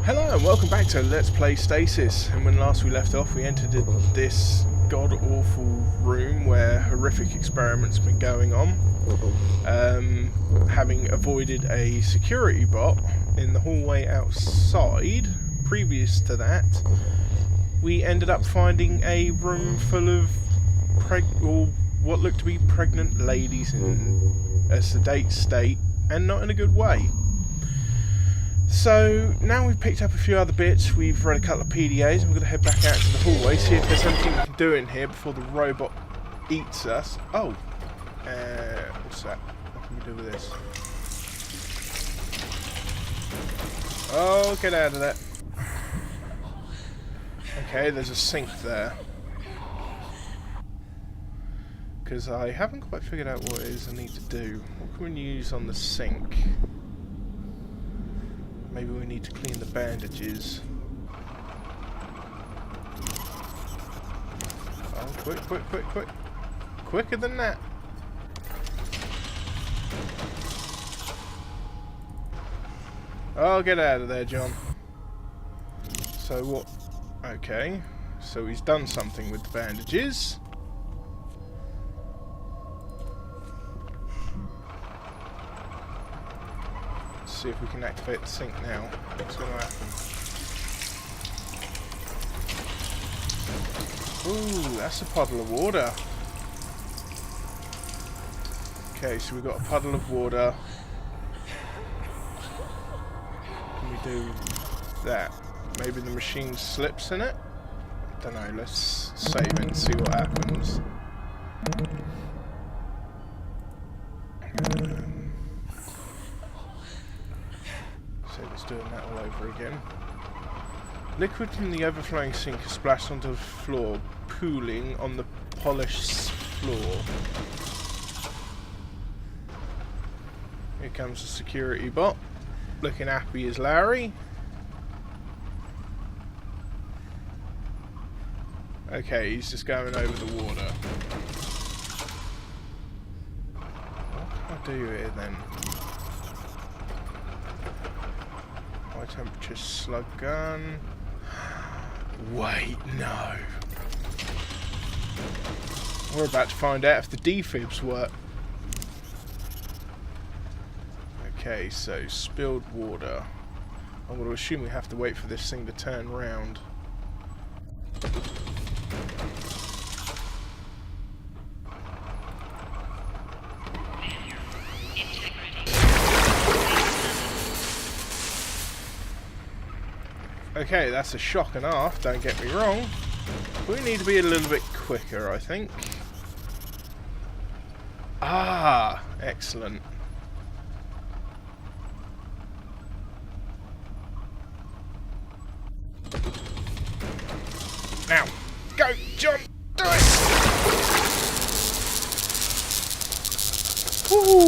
Hello and welcome back to Let's Play Stasis. And when last we left off, we entered this god-awful room where horrific experiments have been going on. Having avoided a security bot in the hallway outside, previous to that, we ended up finding a room full of what looked to be pregnant ladies in a sedate state, and not in a good way. So now we've picked up a few other bits, we've read a couple of PDAs, and we're going to head back out to the hallway, see if there's anything we can do in here before the robot eats us. Oh, what's that? What can we do with this? Oh, get out of there. Okay, there's a sink there. Because I haven't quite figured out what it is I need to do. What can we use on the sink? Maybe we need to clean the bandages. Oh, quick. Quicker than that. Oh, get out of there, John. So what? Okay. So he's done something with the bandages. See if we can activate the sink now. What's going to happen? Ooh, that's a puddle of water. Okay, so we've got a puddle of water. Can we do that? Maybe the machine slips in it? I don't know, let's save it and see what happens. Doing that all over again. Liquid from the overflowing sink is splashed onto the floor, pooling on the polished floor. Here comes the security bot, looking happy as Larry. Okay, he's just going over the water. What can I do here then? High temperature slug gun. Wait, no. We're about to find out if the defibs work. Okay, so spilled water. I'm going to assume we have to wait for this thing to turn round. Okay, that's a shock and a half, don't get me wrong. We need to be a little bit quicker, I think. Ah, excellent. Now, go, John, do it! Woo!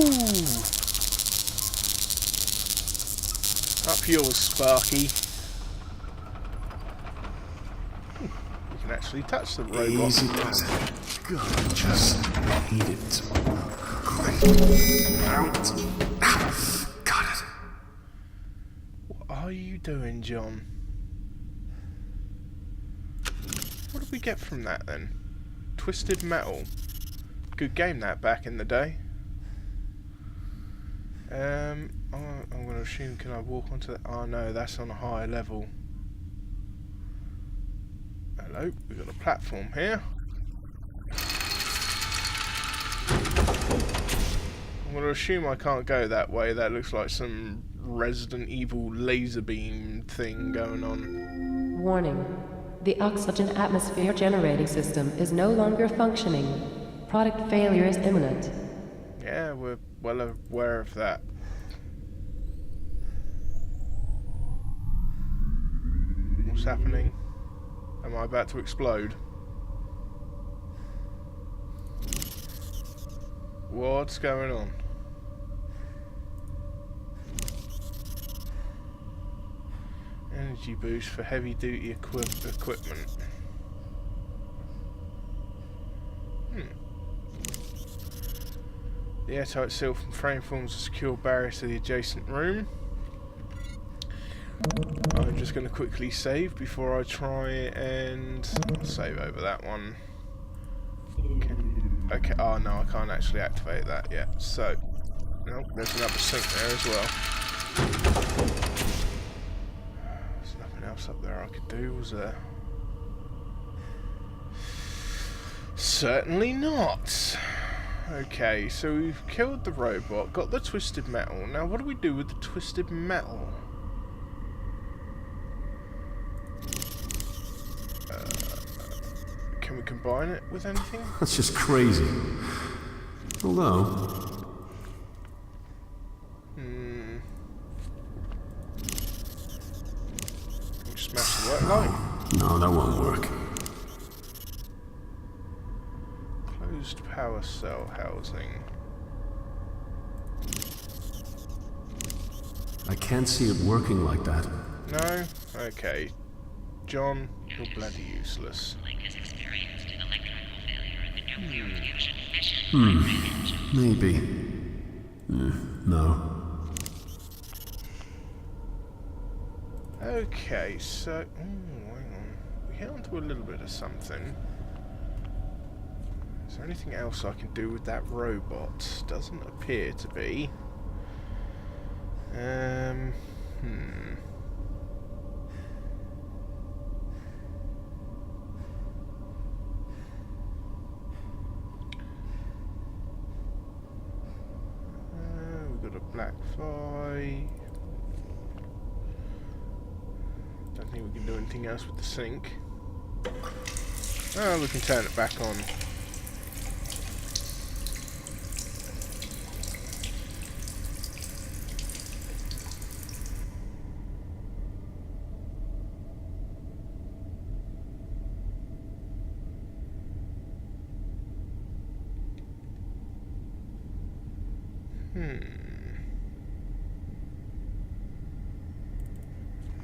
Up yours, Sparky. Actually touch the robot. Easy peasy. God, just eat it. Out. Got it. What are you doing, John? What did we get from that then? Twisted metal. Good game that back in the day. I'm going to assume, can I walk onto that? Oh no, that's on a higher level. Hello, we've got a platform here. I'm going to assume I can't go that way. That looks like some Resident Evil laser beam thing going on. Warning. The oxygen atmosphere generating system is no longer functioning. Product failure is imminent. Yeah, we're well aware of that. What's happening? Am I about to explode? What's going on? Energy boost for heavy duty equipment. The airtight seal from frame forms a secure barrier to the adjacent room. I I'm just going to quickly save before I try and save over that one. Okay, oh no, I can't actually activate that yet. So, nope, there's another sink there as well. There's nothing else up there I could do, was there? Certainly not. Okay, so we've killed the robot, got the twisted metal. Now what do we do with the twisted metal? Can we combine it with anything? That's just crazy. Although... Can we smash the work light? No, that won't work. Closed power cell housing. I can't see it working like that. No? Okay. John, you're bloody useless. Maybe. No. Okay, so... hang on. We hit onto a little bit of something. Is there anything else I can do with that robot? Doesn't appear to be. We've got a black fly. Don't think we can do anything else with the sink. Oh, we can turn it back on.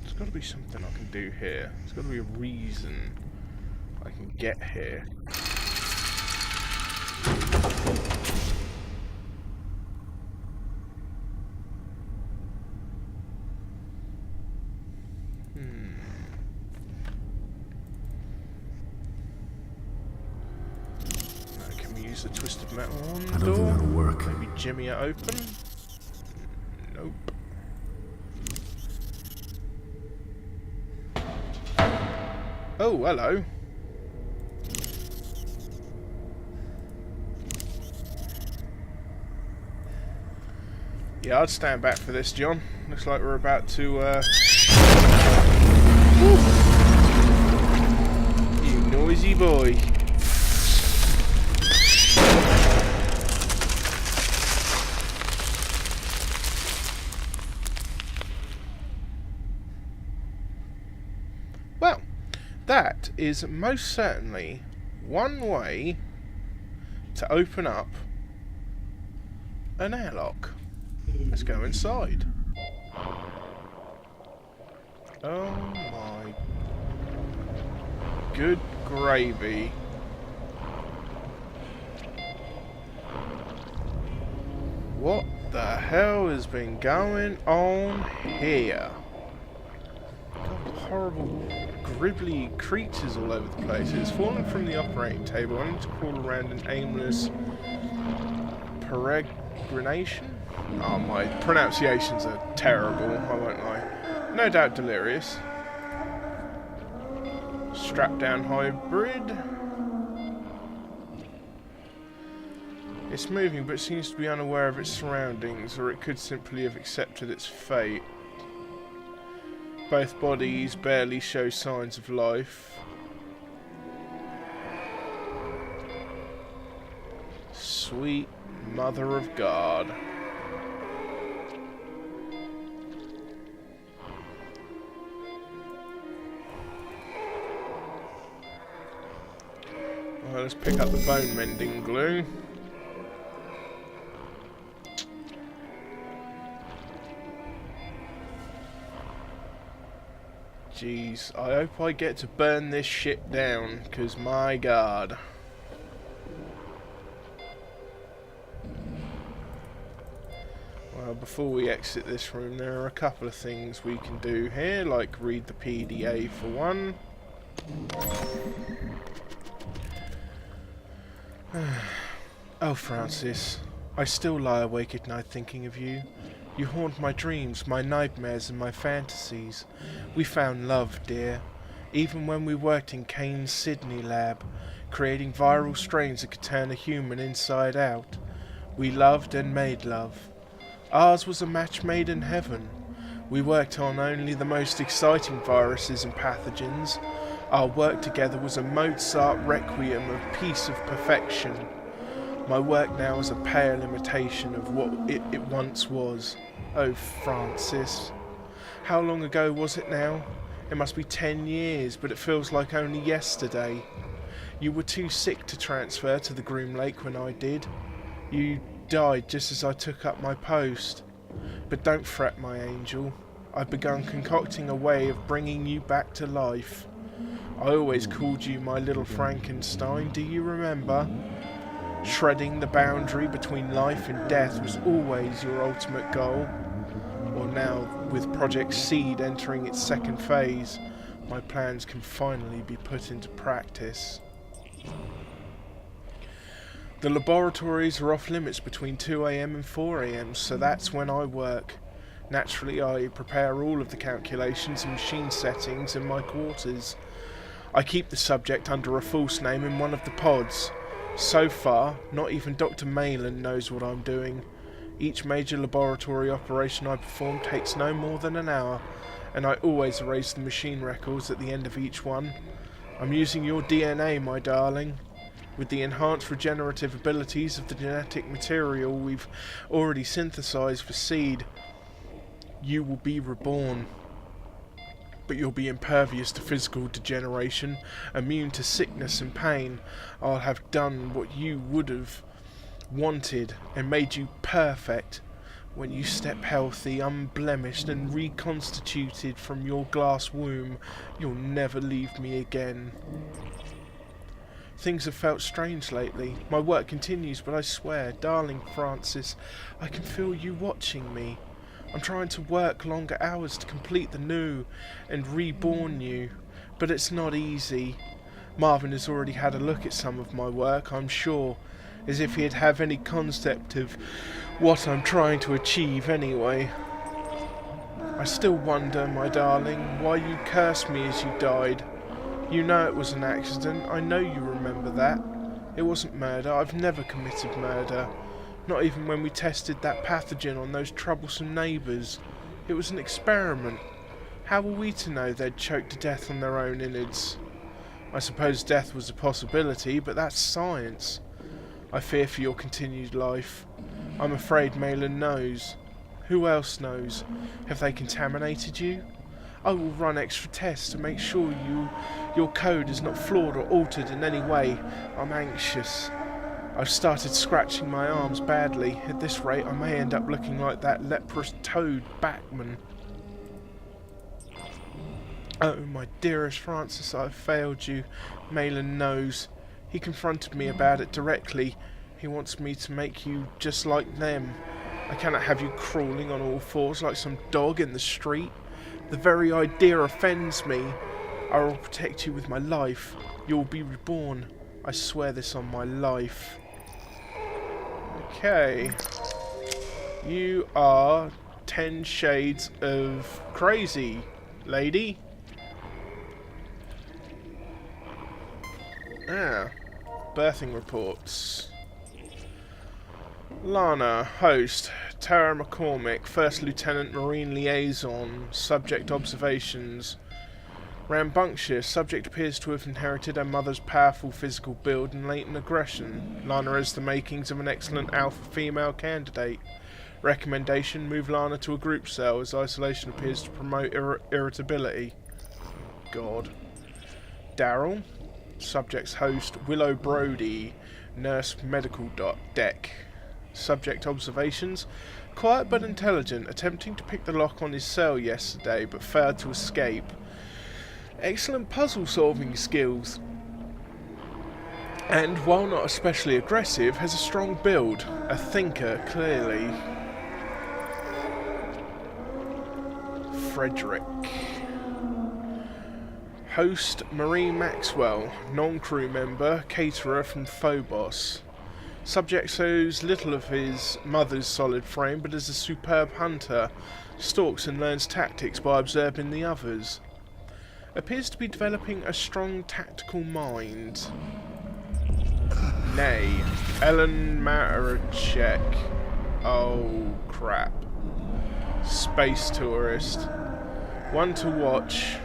There's got to be something I can do here. There's got to be a reason I can get here. Can we use the twisted metal on the I don't door? think that'll work. Maybe jimmy it open? Nope. Oh, hello. Yeah, I'd stand back for this, John. Looks like we're about to, You noisy boy. Well, that is most certainly one way to open up an airlock. Let's go inside. Oh my good gravy. What the hell has been going on here? God, horrible gribbly creatures all over the place. It's fallen from the operating table only to crawl around in aimless peregrination. Oh, my pronunciations are terrible, I won't lie. No doubt delirious. Strapped down hybrid. It's moving but seems to be unaware of its surroundings, or it could simply have accepted its fate. Both bodies barely show signs of life. Sweet Mother of God. Well, let's pick up the bone mending glue. Jeez, I hope I get to burn this shit down, because my god. Well, Before we exit this room, there are a couple of things we can do here, like read the PDA for one. Oh, Francis, I still lie awake at night thinking of you. You haunt my dreams, my nightmares, and my fantasies. We found love, dear, even when we worked in Kane's Sydney lab, creating viral strains that could turn a human inside out. We loved and made love. Ours was a match made in heaven. We worked on only the most exciting viruses and pathogens. Our work together was a Mozart requiem of peace of perfection. My work now is a pale imitation of what it once was. Oh, Francis. How long ago was it now? It must be 10 years, but it feels like only yesterday. You were too sick to transfer to the Groom Lake when I did. You died just as I took up my post. But don't fret, my angel. I've begun concocting a way of bringing you back to life. I always called you my little Frankenstein, do you remember? Shredding the boundary between life and death was always your ultimate goal. Well, now, with Project Seed entering its second phase, my plans can finally be put into practice. The laboratories are off limits between 2 AM and 4 AM, so that's when I work. Naturally, I prepare all of the calculations and machine settings in my quarters. I keep the subject under a false name in one of the pods. So far, not even Dr. Malin knows what I'm doing. Each major laboratory operation I perform takes no more than an hour, and I always erase the machine records at the end of each one. I'm using your DNA, my darling. With the enhanced regenerative abilities of the genetic material we've already synthesized for Seed, you will be reborn. But you'll be impervious to physical degeneration, immune to sickness and pain. I'll have done what you would have wanted and made you perfect. When you step healthy, unblemished and reconstituted from your glass womb, you'll never leave me again. Things have felt strange lately. My work continues, but I swear, darling Francis, I can feel you watching me. I'm trying to work longer hours to complete the new and reborn you, but it's not easy. Marvin has already had a look at some of my work, I'm sure, as if he'd have any concept of what I'm trying to achieve anyway. I still wonder, my darling, why you cursed me as you died. You know it was an accident, I know you remember that. It wasn't murder, I've never committed murder. Not even when we tested that pathogen on those troublesome neighbours. It was an experiment. How were we to know they'd choked to death on their own innards? I suppose death was a possibility, but that's science. I fear for your continued life. I'm afraid Malin knows. Who else knows? Have they contaminated you? I will run extra tests to make sure your code is not flawed or altered in any way. I'm anxious. I've started scratching my arms badly. At this rate, I may end up looking like that leprous toad Backman. Oh, my dearest Francis, I've failed you. Malin knows. He confronted me about it directly. He wants me to make you just like them. I cannot have you crawling on all fours like some dog in the street. The very idea offends me. I will protect you with my life. You will be reborn. I swear this on my life. Okay. You are 10 shades of crazy, lady. Birthing reports. Lana, host. Tara McCormick, First Lieutenant Marine Liaison. Subject observations. Rambunctious. Subject appears to have inherited her mother's powerful physical build and latent aggression. Lana has the makings of an excellent alpha female candidate. Recommendation: move Lana to a group cell, as isolation appears to promote irritability. God. Daryl. Subject's host: Willow Brody, Nurse Medical Deck. Subject observations: quiet but intelligent, attempting to pick the lock on his cell yesterday but failed to escape. Excellent puzzle solving skills. And while not especially aggressive, has a strong build. A thinker, clearly. Frederick. Host Marie Maxwell, non-crew member, caterer from Phobos. Subject shows little of his mother's solid frame, but is a superb hunter, stalks and learns tactics by observing the others. Appears to be developing a strong tactical mind. Nay, Ellen Matarchek. Oh crap. Space tourist. One to watch.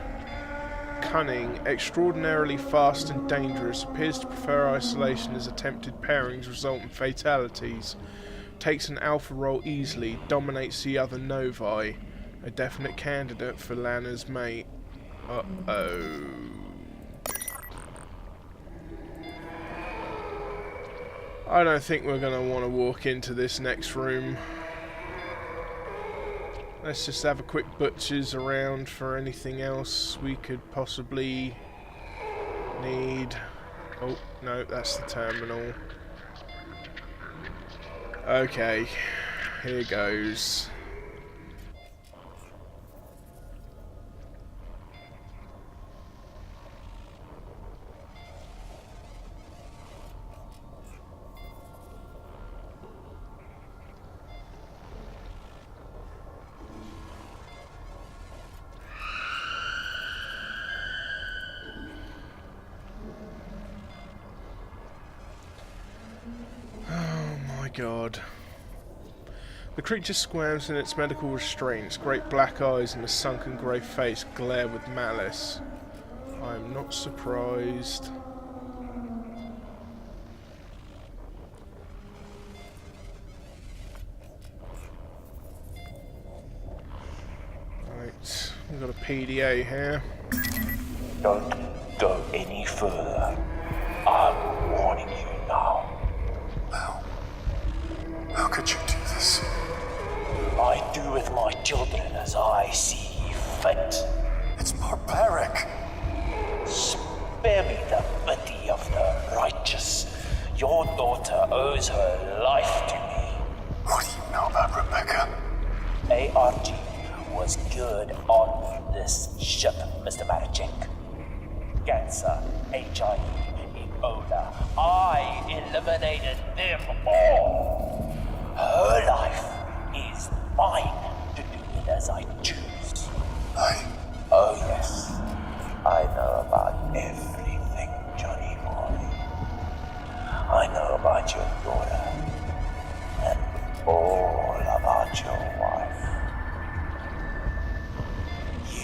Cunning, extraordinarily fast and dangerous, appears to prefer isolation as attempted pairings result in fatalities. Takes an alpha role easily, dominates the other novae. A definite candidate for Lana's mate. Uh-oh. I don't think we're going to want to walk into this next room. Let's just have a quick butchers around for anything else we could possibly need. Oh, no, that's the terminal. Okay, here goes. God. The creature squirms in its medical restraints. Great black eyes and a sunken grey face glare with malice. I am not surprised. Right, we've got a PDA here. Don't go any further. I'm warning you now. How could you do this? I do with my children as I see fit. It's barbaric. Spare me the pity of the righteous. Your daughter owes her life to me. What do you know about Rebecca? ARG was good on this ship, Mr. Marichek. Cancer, HIV, Ebola. I eliminated them all. Her life is mine to do it as I choose. Oh yes, I know about everything, Johnny boy. I know about your daughter, and all about your wife.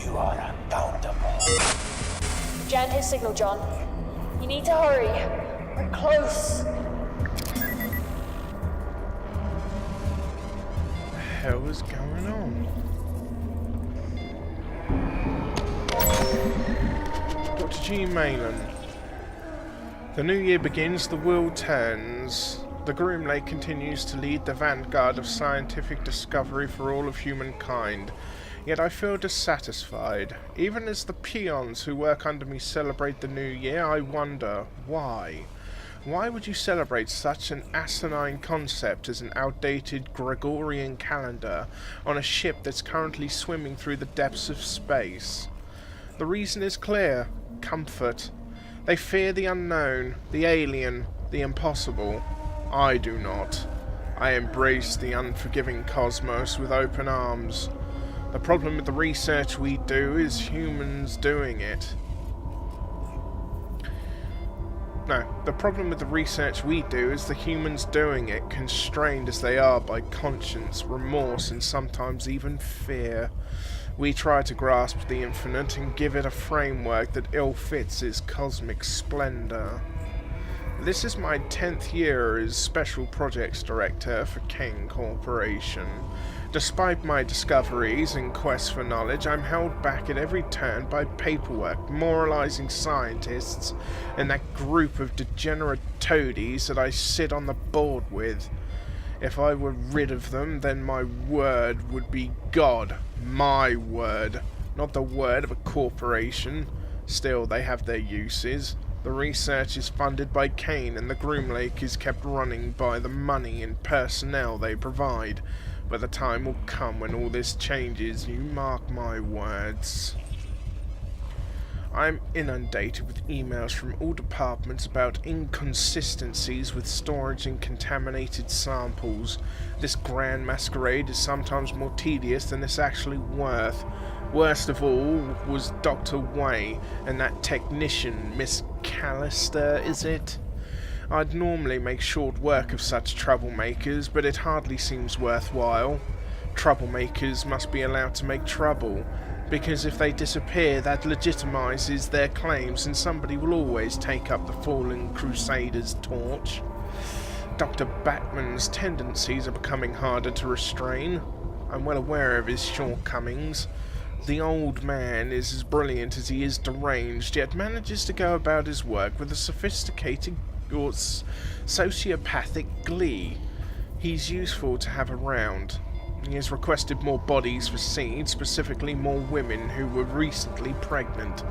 You are accountable. Jan his signal, John. You need to hurry. We're close. What the hell is going on? Dr. G. Malin. The new year begins, the world turns. The Groom Lake continues to lead the vanguard of scientific discovery for all of humankind. Yet I feel dissatisfied. Even as the peons who work under me celebrate the new year, I wonder, why? Why would you celebrate such an asinine concept as an outdated Gregorian calendar on a ship that's currently swimming through the depths of space? The reason is clear. Comfort. They fear the unknown, the alien, the impossible. I do not. I embrace the unforgiving cosmos with open arms. The problem with the research we do is humans doing it. No, the problem with the research we do is the humans doing it, constrained as they are by conscience, remorse, and sometimes even fear. We try to grasp the infinite and give it a framework that ill-fits its cosmic splendor. This is my 10th year as Special Projects Director for King Corporation. Despite my discoveries and quest for knowledge, I'm held back at every turn by paperwork, moralizing scientists, and that group of degenerate toadies that I sit on the board with. If I were rid of them, then my word would be God. My word. Not the word of a corporation. Still, they have their uses. The research is funded by Kane, and the Groom Lake is kept running by the money and personnel they provide. but the time will come when all this changes, you mark my words. I'm inundated with emails from all departments about inconsistencies with storage and contaminated samples. This grand masquerade is sometimes more tedious than it's actually worth. Worst of all was Dr. Way and that technician, Miss Callister, is it? I'd normally make short work of such troublemakers, but it hardly seems worthwhile. Troublemakers must be allowed to make trouble, because if they disappear, that legitimizes their claims and somebody will always take up the fallen crusader's torch. Dr. Backman's tendencies are becoming harder to restrain. I'm well aware of his shortcomings. The old man is as brilliant as he is deranged, yet manages to go about his work with a sophisticated or sociopathic glee. He's useful to have around. He has requested more bodies for seed, specifically more women who were recently pregnant.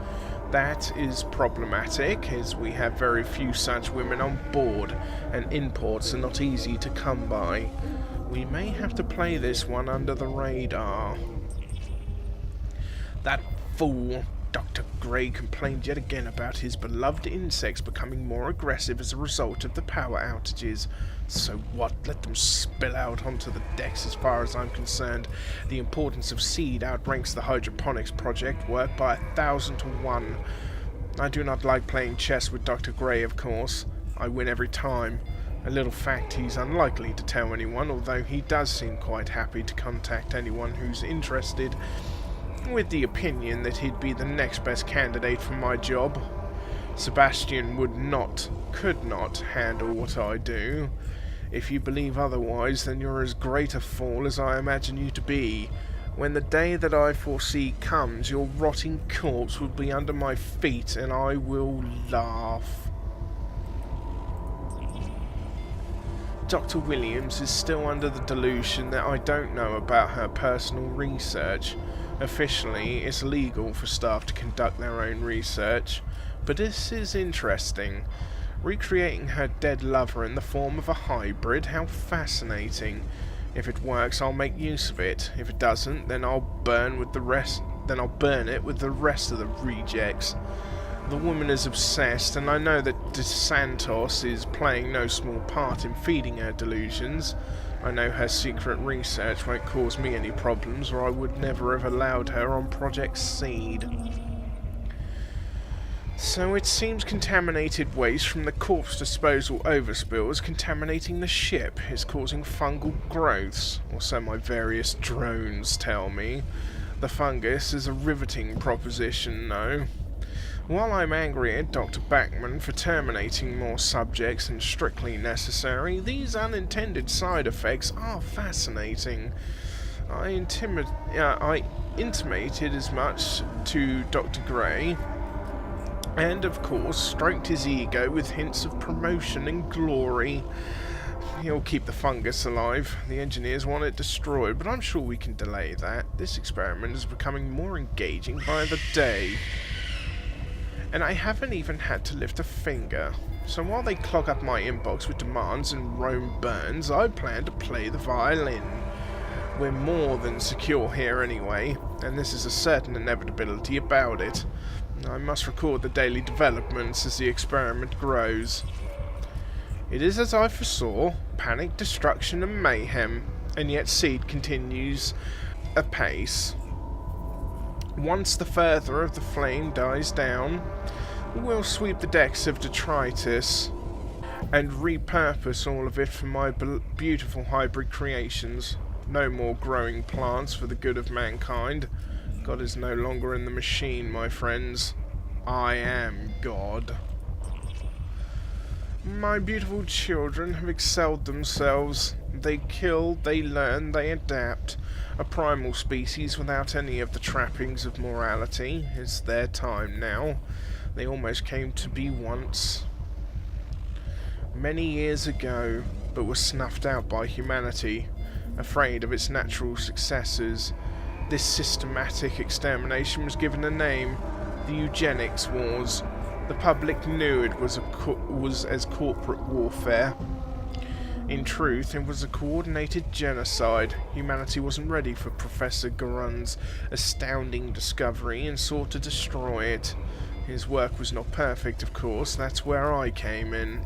That is problematic, as we have very few such women on board, and imports are not easy to come by. We may have to play this one under the radar. That fool, Dr. Gray, complained yet again about his beloved insects becoming more aggressive as a result of the power outages. So what? Let them spill out onto the decks. As far as I'm concerned, the importance of seed outranks the hydroponics project work by 1,000 to 1. I do not like playing chess with Dr. Gray, of course. I win every time. A little fact he's unlikely to tell anyone, although he does seem quite happy to contact anyone who's interested, with the opinion that he'd be the next best candidate for my job. Sebastian could not handle what I do. If you believe otherwise, then you're as great a fool as I imagine you to be. When the day that I foresee comes, your rotting corpse will be under my feet, and I will laugh. Dr. Williams is still under the delusion that I don't know about her personal research. Officially, it's illegal for staff to conduct their own research, but this is interesting. Recreating her dead lover in the form of a hybrid, how fascinating. If it works, I'll make use of it. If it doesn't, then I'll burn it with the rest of the rejects. The woman is obsessed, and I know that De Santos is playing no small part in feeding her delusions. I know her secret research won't cause me any problems, or I would never have allowed her on Project Seed. So it seems contaminated waste from the corpse disposal overspill is contaminating the ship. It's causing fungal growths, or so my various drones tell me. The fungus is a riveting proposition, though. While I'm angry at Dr. Backman for terminating more subjects than strictly necessary, these unintended side effects are fascinating. I intimated as much to Dr. Gray, and of course stroked his ego with hints of promotion and glory. He'll keep the fungus alive. The engineers want it destroyed, but I'm sure we can delay that. This experiment is becoming more engaging by the day. And I haven't even had to lift a finger. So while they clog up my inbox with demands and Rome burns, I plan to play the violin. We're more than secure here anyway, and this is a certain inevitability about it. I must record the daily developments as the experiment grows. It is as I foresaw, panic, destruction and mayhem, and yet Seed continues apace. Once the fervour of the flame dies down, we'll sweep the decks of detritus and repurpose all of it for my beautiful hybrid creations. No more growing plants for the good of mankind. God is no longer in the machine, my friends. I am God. My beautiful children have excelled themselves. They kill, they learn, they adapt. A primal species without any of the trappings of morality. It's their time now. They almost came to be once. Many years ago, but were snuffed out by humanity, afraid of its natural successors. This systematic extermination was given a name, the Eugenics Wars. The public knew it was as corporate warfare. In truth, it was a coordinated genocide. Humanity wasn't ready for Professor Garun's astounding discovery and sought to destroy it. His work was not perfect, of course. That's where I came in.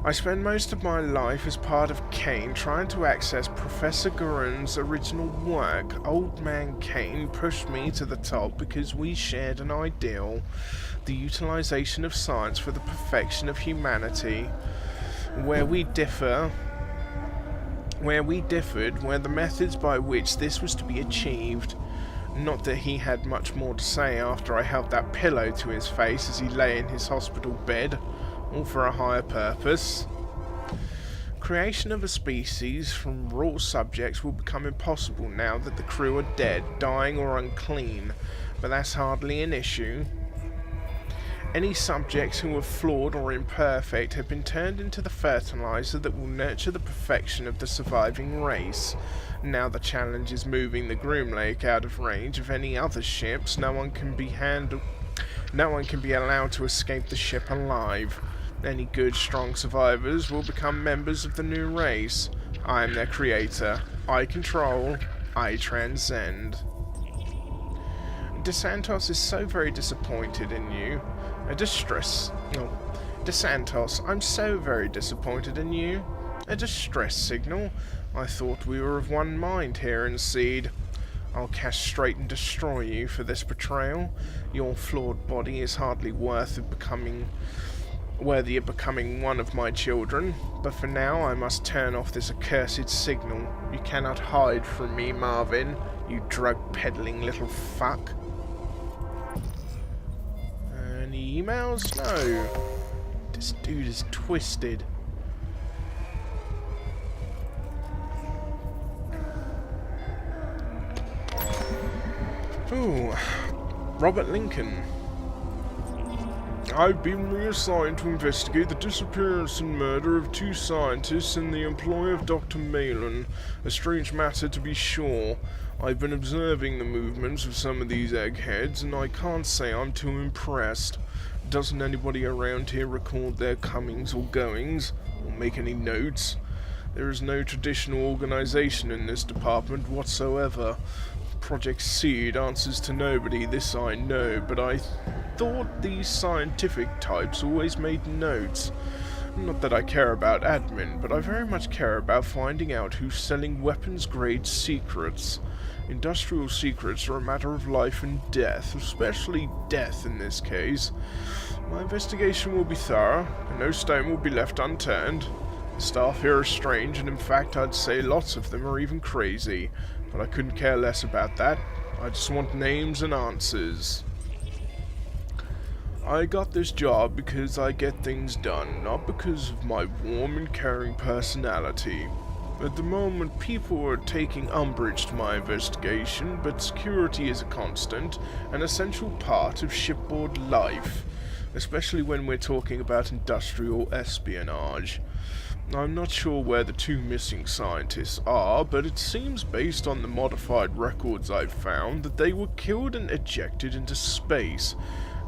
I spent most of my life as part of Kane trying to access Professor Garun's original work. Old Man Kane pushed me to the top because we shared an ideal, the utilization of science for the perfection of humanity. Where we differed were the methods by which this was to be achieved. Not that he had much more to say after I held that pillow to his face as he lay in his hospital bed, all for a higher purpose. Creation of a species from raw subjects will become impossible now that the crew are dead, dying or unclean, but that's hardly an issue. Any subjects who are flawed or imperfect have been turned into the fertilizer that will nurture the perfection of the surviving race. Now the challenge is moving the Groom Lake out of range of any other ships. No one can be allowed to escape the ship alive. Any good, strong survivors will become members of the new race. I am their creator. I control. I transcend. DeSantos is so very disappointed in you. DeSantos, I'm so very disappointed in you. A distress signal? I thought we were of one mind here in Seed. I'll castrate and destroy you for this betrayal. Your flawed body is hardly worthy of becoming one of my children, but for now I must turn off this accursed signal. You cannot hide from me, Marvin, you drug-peddling little fuck. Any emails? No. This dude is twisted. Ooh, Robert Lincoln. I've been reassigned to investigate the disappearance and murder of 2 scientists in the employ of Dr. Malin. A strange matter, to be sure. I've been observing the movements of some of these eggheads, and I can't say I'm too impressed. Doesn't anybody around here record their comings or goings, or make any notes? There is no traditional organization in this department whatsoever. Project Seed answers to nobody, this I know, but I thought these scientific types always made notes. Not that I care about admin, but I very much care about finding out who's selling weapons-grade secrets. Industrial secrets are a matter of life and death, especially death in this case. My investigation will be thorough, and no stone will be left unturned. The staff here are strange, and in fact I'd say lots of them are even crazy. But I couldn't care less about that. I just want names and answers. I got this job because I get things done, not because of my warm and caring personality. At the moment, people are taking umbrage to my investigation, but security is a constant, an essential part of shipboard life, especially when we're talking about industrial espionage. I'm not sure where the 2 missing scientists are, but it seems based on the modified records I've found that they were killed and ejected into space.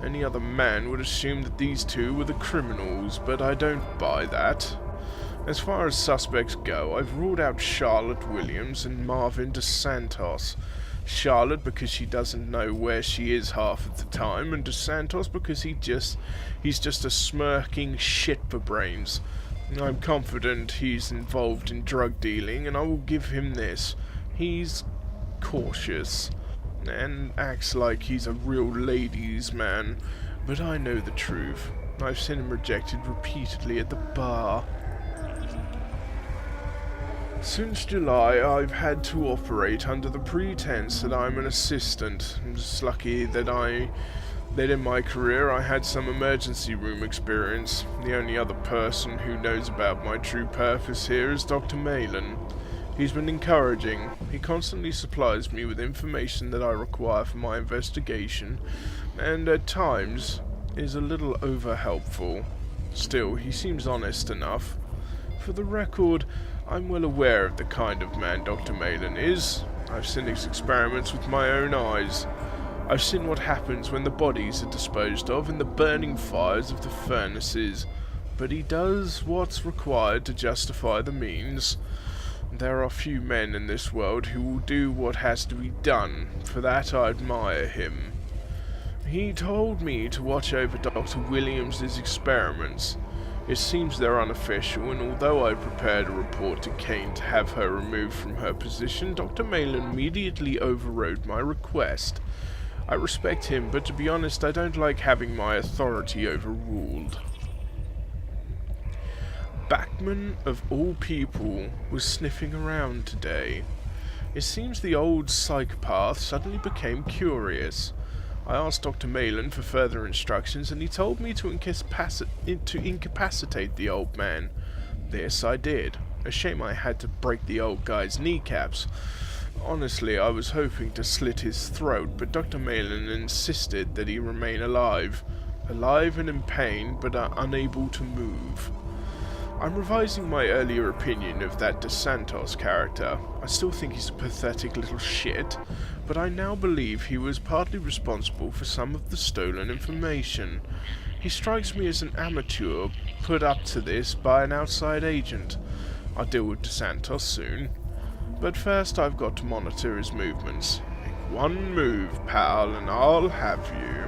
Any other man would assume that these 2 were the criminals, but I don't buy that. As far as suspects go, I've ruled out Charlotte Williams and Marvin DeSantos. Charlotte because she doesn't know where she is half of the time, and DeSantos because he's just a smirking shit for brains. I'm confident he's involved in drug dealing, and I will give him this. He's cautious, and acts like he's a real ladies' man, but I know the truth. I've seen him rejected repeatedly at the bar. Since July, I've had to operate under the pretense that I'm an assistant. I'm just lucky that in my career I had some emergency room experience. The only other person who knows about my true purpose here is Dr. Malin. He's been encouraging. He constantly supplies me with information that I require for my investigation, and at times is a little over-helpful. Still, he seems honest enough. For the record, I'm well aware of the kind of man Dr. Malin is. I've seen his experiments with my own eyes. I've seen what happens when the bodies are disposed of in the burning fires of the furnaces. but he does what's required to justify the means. There are few men in this world who will do what has to be done. For that I admire him. He told me to watch over Dr. Williams' experiments. It seems they're unofficial, and although I prepared a report to Kane to have her removed from her position, Dr. Malin immediately overrode my request. I respect him, but to be honest, I don't like having my authority overruled. Bachman, of all people, was sniffing around today. It seems the old psychopath suddenly became curious. I asked Dr. Malin for further instructions, and he told me to incapacitate the old man. This I did. A shame I had to break the old guy's kneecaps. Honestly, I was hoping to slit his throat, but Dr. Malin insisted that he remain alive. Alive and in pain, but unable to move. I'm revising my earlier opinion of that DeSantos character. I still think he's a pathetic little shit, but I now believe he was partly responsible for some of the stolen information. He strikes me as an amateur put up to this by an outside agent. I'll deal with DeSantos soon. But first I've got to monitor his movements. Make one move, pal, and I'll have you.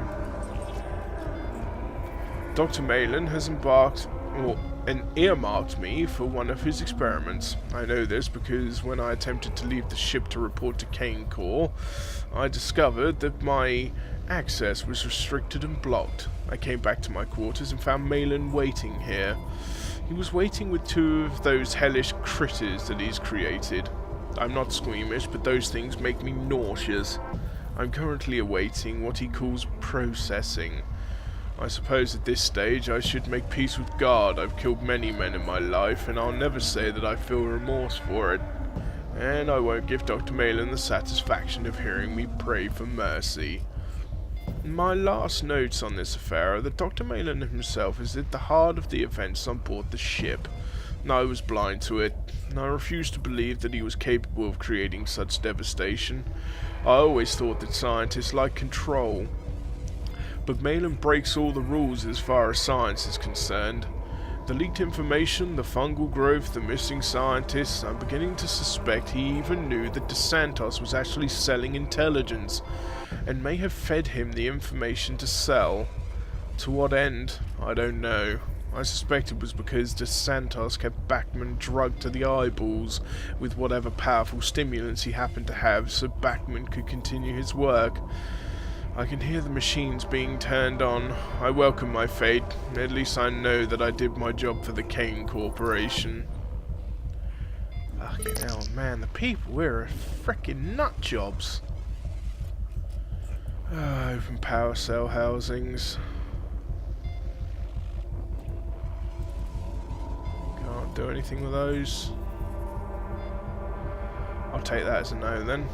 Dr. Malin has earmarked me for one of his experiments. I know this because when I attempted to leave the ship to report to Kane Corps, I discovered that my access was restricted and blocked. I came back to my quarters and found Malin waiting here. He was waiting with two of those hellish critters that he's created. I'm not squeamish, but those things make me nauseous. I'm currently awaiting what he calls processing. I suppose at this stage I should make peace with God. I've killed many men in my life, and I'll never say that I feel remorse for it. And I won't give Dr. Malin the satisfaction of hearing me pray for mercy. My last notes on this affair are that Dr. Malin himself is at the heart of the events on board the ship. I was blind to it, and I refused to believe that he was capable of creating such devastation. I always thought that scientists like control. But Malin breaks all the rules as far as science is concerned. The leaked information, the fungal growth, the missing scientists, I'm beginning to suspect he even knew that DeSantos was actually selling intelligence, and may have fed him the information to sell. To what end? I don't know. I suspect it was because DeSantos kept Bachman drugged to the eyeballs with whatever powerful stimulants he happened to have so Bachman could continue his work. I can hear the machines being turned on. I welcome my fate. At least I know that I did my job for the Kane Corporation. Fucking hell, man, the people, we're frickin' nut jobs. Open power cell housings. Can't do anything with those. I'll take that as a no then.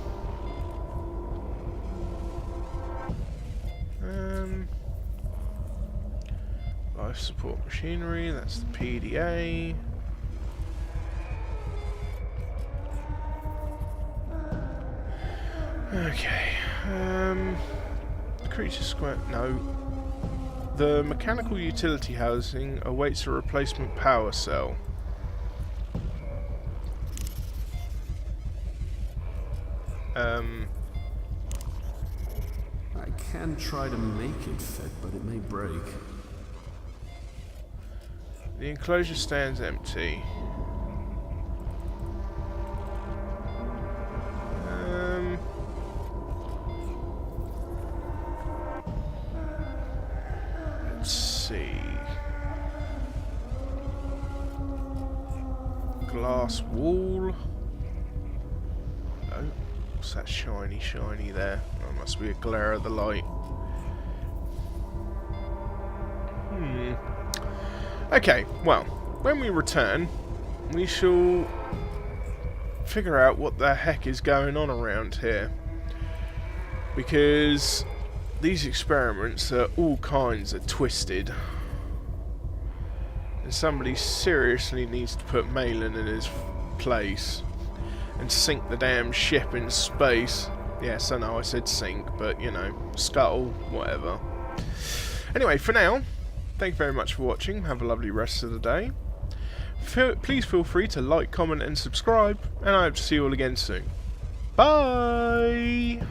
Life support machinery, that's the PDA. Okay, creature square, no. The mechanical utility housing awaits a replacement power cell. I can try to make it fit, but it may break. The enclosure stands empty. Let's see. Glass wall. Oh, what's that shiny there? That must be a glare of the light. Okay, well, when we return, we shall figure out what the heck is going on around here. Because these experiments are all kinds of twisted. And somebody seriously needs to put Malin in his place and sink the damn ship in space. Yes, I know I said sink, but you know, scuttle, whatever. Anyway, for now, thank you very much for watching. Have a lovely rest of the day. Please feel free to like, comment and subscribe, and I hope to see you all again soon. Bye!